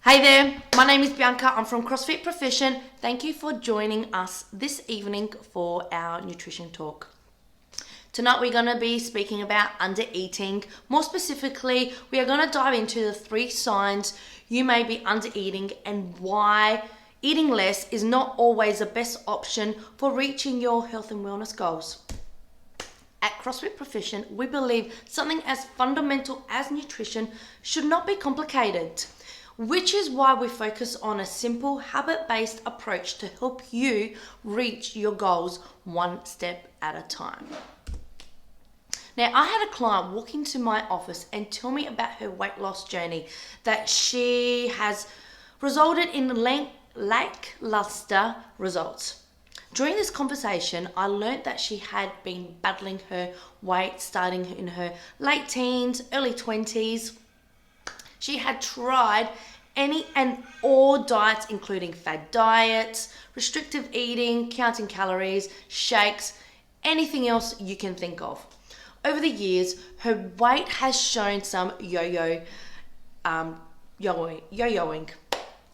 Hey there, my name is Bianca. I'm from CrossFit Proficient. Thank you for joining us this evening for our nutrition talk. Tonight we're going to be speaking about undereating. More specifically, we are going to dive into the 3 signs you may be undereating and why eating less is not always the best option for reaching your health and wellness goals. At CrossFit Proficient, we believe something as fundamental as nutrition should not be complicated, which is why we focus on a simple, habit-based approach to help you reach your goals one step at a time. Now, I had a client walk into my office and tell me about her weight loss journey that she has resulted in lackluster results. During this conversation, I learned that she had been battling her weight starting in her late teens, early 20s. She had tried any and all diets, including fad diets, restrictive eating, counting calories, shakes, anything else you can think of. Over the years, her weight has shown some yo-yoing,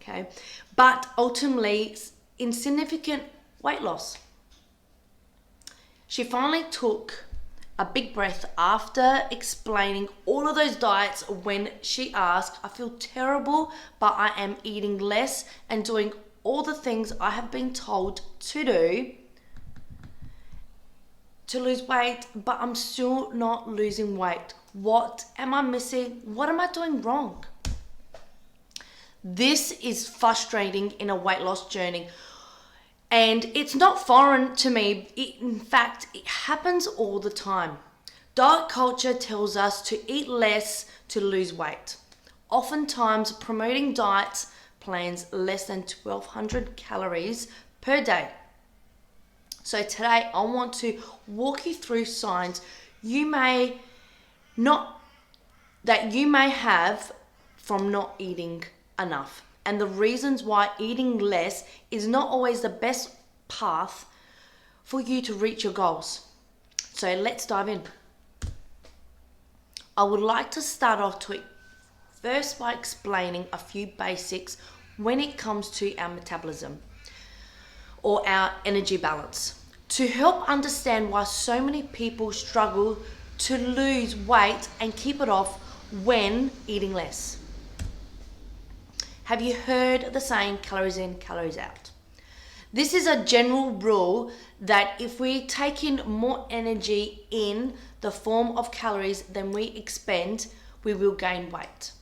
okay, but ultimately insignificant weight loss. She finally took a big breath after explaining all of those diets when she asked, I feel terrible, but I am eating less and doing all the things I have been told to do to lose weight, but I'm still not losing weight. What am I missing? What am I doing wrong? This is frustrating in a weight loss journey. And it's not foreign to me. In fact, it happens all the time. Diet culture tells us to eat less to lose weight. Oftentimes promoting diet plans less than 1,200 calories per day. So today I want to walk you through signs you may have from not eating enough, and the reasons why eating less is not always the best path for you to reach your goals. So let's dive in. I would like to start off first by explaining a few basics when it comes to our metabolism or our energy balance, to help understand why so many people struggle to lose weight and keep it off when eating less. Have you heard the saying, calories in, calories out? This is a general rule that if we take in more energy in the form of calories than we expend, we will gain weight.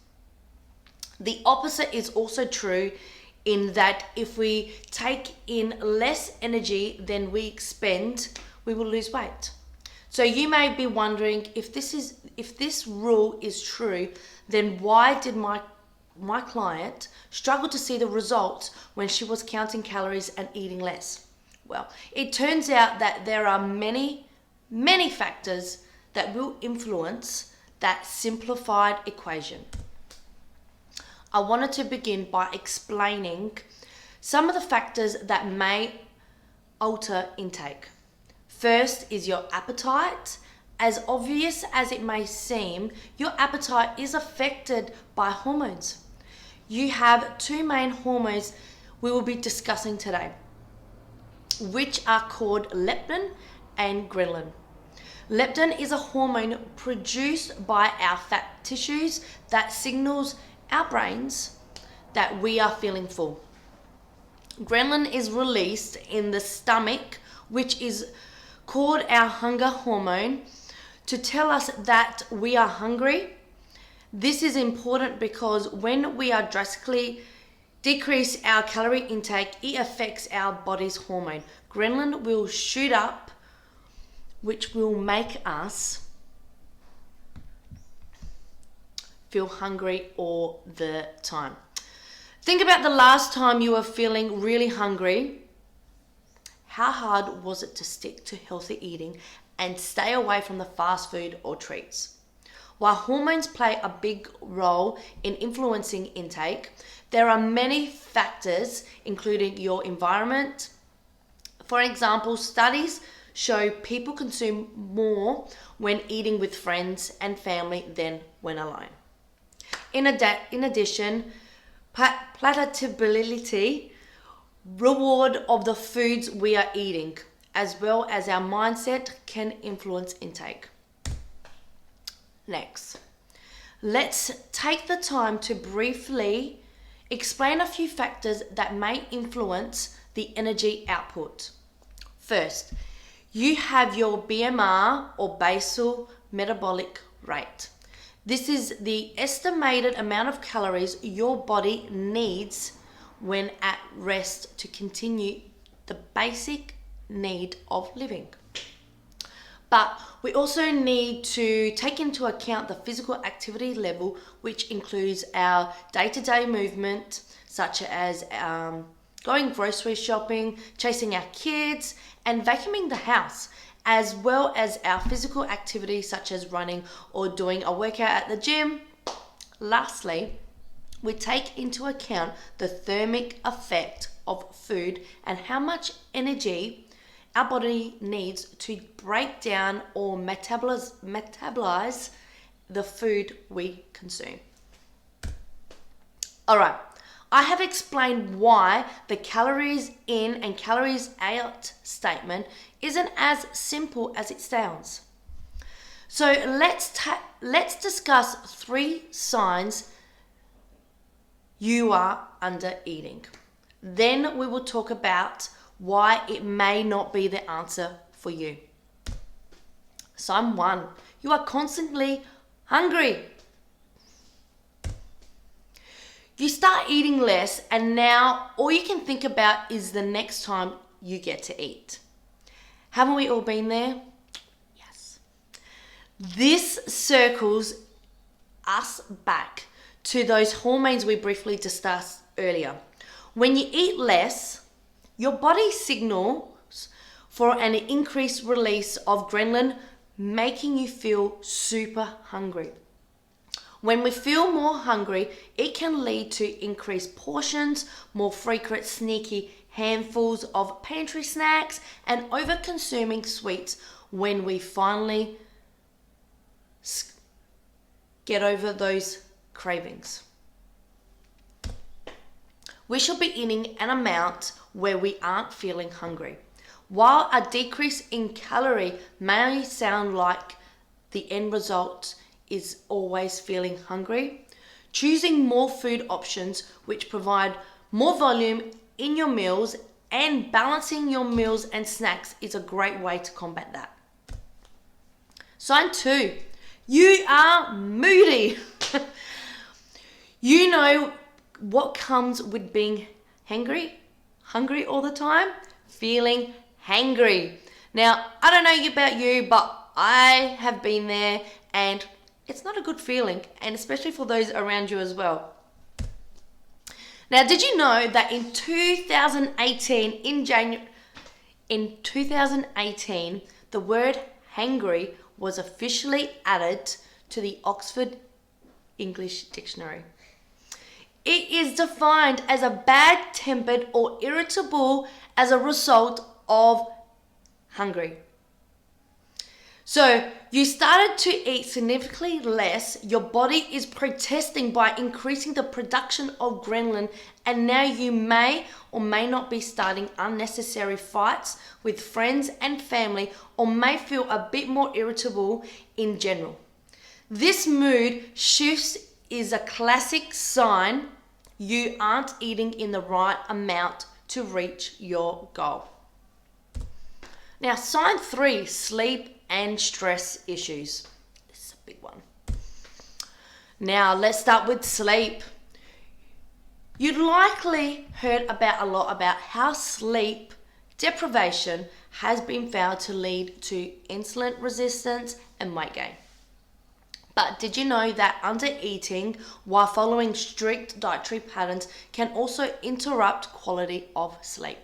The opposite is also true in that if we take in less energy than we expend, we will lose weight. So you may be wondering, if this rule is true, then why did my client struggled to see the results when she was counting calories and eating less? Well, it turns out that there are many factors that will influence that simplified equation. I wanted to begin by explaining some of the factors that may alter intake. First is your appetite. As obvious as it may seem, your appetite is affected by hormones. You have 2 main hormones we will be discussing today, which are called leptin and ghrelin. Leptin is a hormone produced by our fat tissues that signals our brains that we are feeling full. Ghrelin is released in the stomach, which is called our hunger hormone, to tell us that we are hungry. This is important because when we are drastically decrease our calorie intake, it affects our body's hormone. Ghrelin will shoot up, which will make us feel hungry all the time. Think about the last time you were feeling really hungry. How hard was it to stick to healthy eating and stay away from the fast food or treats? While hormones play a big role in influencing intake, there are many factors, including your environment. For example, studies show people consume more when eating with friends and family than when alone. In addition, palatability, reward of the foods we are eating, as well as our mindset can influence intake. Next, let's take the time to briefly explain a few factors that may influence the energy output. First, you have your BMR or basal metabolic rate. This is the estimated amount of calories your body needs when at rest to continue the basic need of living. But we also need to take into account the physical activity level, which includes our day-to-day movement, such as going grocery shopping, chasing our kids, and vacuuming the house, as well as our physical activity such as running or doing a workout at the gym. Lastly, we take into account the thermic effect of food and how much energy our body needs to break down or metabolize the food we consume. All right, I have explained why the calories in and calories out statement isn't as simple as it sounds. So let's discuss 3 signs you are under eating. Then we will talk about why it may not be the answer for you. Sign 1, you are constantly hungry. You start eating less and now all you can think about is the next time you get to eat. Haven't we all been there? Yes. This circles us back to those hormones we briefly discussed earlier. When you eat less, your body signals for an increased release of ghrelin, making you feel super hungry. When we feel more hungry, it can lead to increased portions, more frequent sneaky handfuls of pantry snacks, and over-consuming sweets when we finally get over those cravings. We should be eating an amount where we aren't feeling hungry. While a decrease in calorie may sound like the end result is always feeling hungry, choosing more food options which provide more volume in your meals and balancing your meals and snacks is a great way to combat that. Sign 2, you are moody. You know what comes with being hungry all the time? Feeling hangry. Now, I don't know about you, but I have been there and it's not a good feeling, and especially for those around you as well. Now, did you know that in 2018, in 2018, the word hangry was officially added to the Oxford English Dictionary. It is defined as a bad-tempered or irritable as a result of hungry. So you started to eat significantly less, your body is protesting by increasing the production of ghrelin, and now you may or may not be starting unnecessary fights with friends and family, or may feel a bit more irritable in general. This mood shifts is a classic sign you aren't eating in the right amount to reach your goal. Now, sign 3, sleep and stress issues. This is a big one. Now, let's start with sleep. You'd likely heard a lot about how sleep deprivation has been found to lead to insulin resistance and weight gain. But did you know that under-eating while following strict dietary patterns can also interrupt quality of sleep?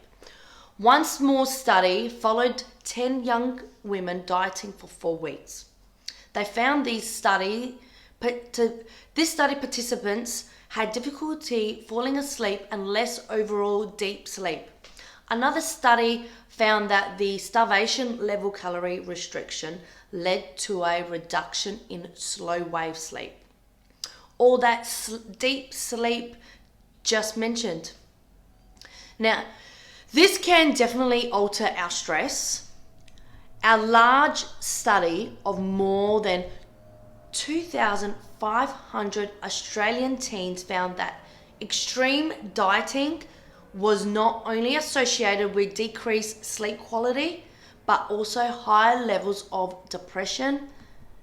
One small study followed 10 young women dieting for 4 weeks. They found this study participants had difficulty falling asleep and less overall deep sleep. Another study found that the starvation level calorie restriction led to a reduction in slow wave sleep. Or that deep sleep just mentioned. Now, this can definitely alter our stress. A large study of more than 2,500 Australian teens found that extreme dieting was not only associated with decreased sleep quality, but also higher levels of depression,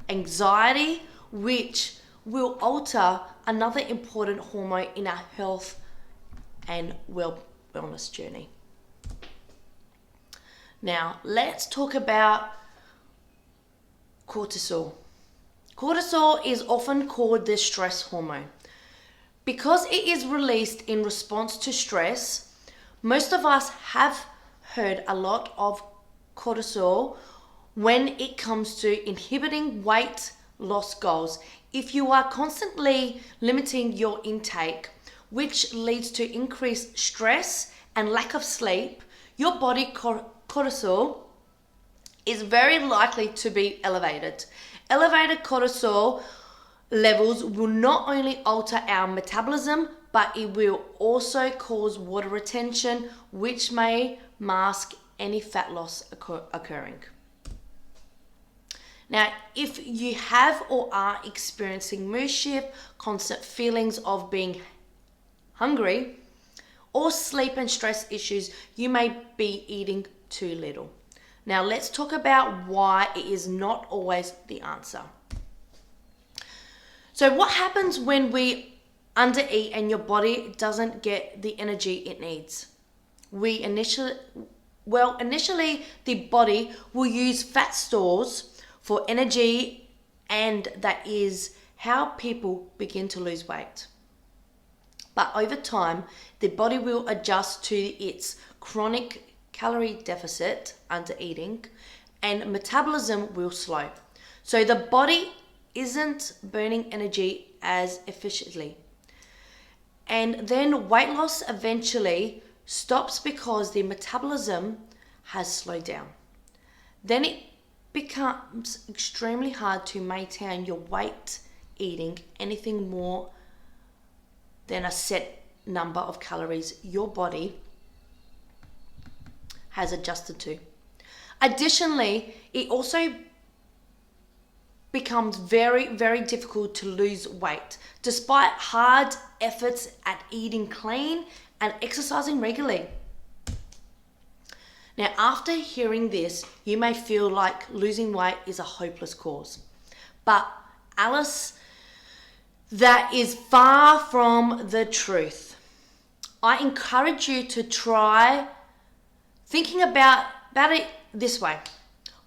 anxiety, which will alter another important hormone in our health and wellness journey. Now, let's talk about cortisol. Cortisol is often called the stress hormone. Because it is released in response to stress, most of us have heard a lot of cortisol when it comes to inhibiting weight loss goals. If you are constantly limiting your intake, which leads to increased stress and lack of sleep, your body cortisol is very likely to be elevated. Elevated cortisol levels will not only alter our metabolism, but it will also cause water retention, which may mask any fat loss occurring. Now, if you have or are experiencing mood shift, constant feelings of being hungry, or sleep and stress issues, you may be eating too little. Now, let's talk about why it is not always the answer. So what happens when we undereat and your body doesn't get the energy it needs? Initially, the body will use fat stores for energy, and that is how people begin to lose weight. But over time, the body will adjust to its chronic calorie deficit, under eating, and metabolism will slow. So the body isn't burning energy as efficiently. And then weight loss eventually stops because the metabolism has slowed down. Then it becomes extremely hard to maintain your weight eating anything more than a set number of calories your body has adjusted to. Additionally, it also becomes very, very difficult to lose weight despite hard efforts at eating clean and exercising regularly. Now, after hearing this, you may feel like losing weight is a hopeless cause. But Alice, that is far from the truth. I encourage you to try thinking about it this way.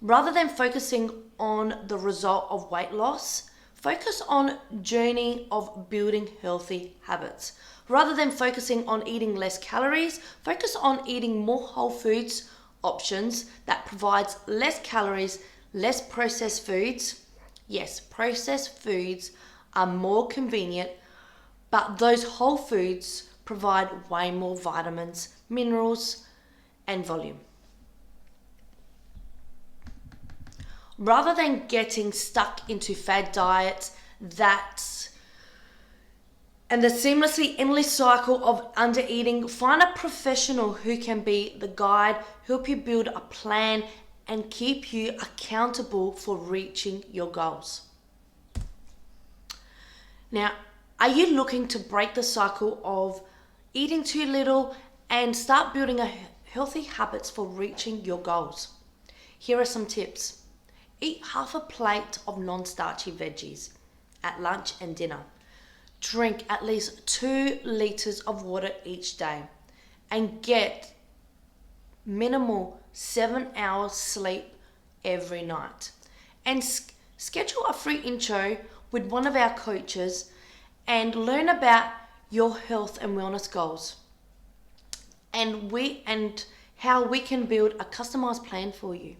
Rather than focusing on the result of weight loss, focus on journey of building healthy habits. Rather than focusing on eating less calories, focus on eating more whole foods options that provides less calories, less processed foods. Yes, processed foods are more convenient, but those whole foods provide way more vitamins, minerals, and volume. Rather than getting stuck into fad diets and the seamlessly endless cycle of undereating, find a professional who can be the guide, help you build a plan, and keep you accountable for reaching your goals. Now, are you looking to break the cycle of eating too little and start building healthy habits for reaching your goals? Here are some tips. Eat half a plate of non-starchy veggies at lunch and dinner. Drink at least 2 liters of water each day and get minimal 7 hours sleep every night. And schedule a free intro with one of our coaches and learn about your health and wellness goals and how we can build a customized plan for you.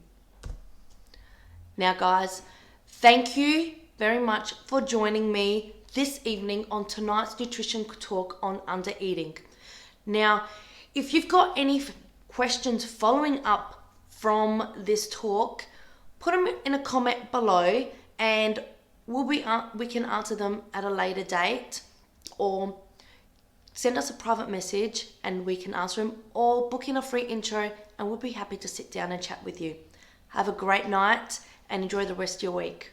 Now guys, thank you very much for joining me this evening on tonight's nutrition talk on undereating. Now, if you've got any questions following up from this talk, put them in a comment below and we can answer them at a later date, or send us a private message and we can answer them, or book in a free intro and we'll be happy to sit down and chat with you. Have a great night and enjoy the rest of your week.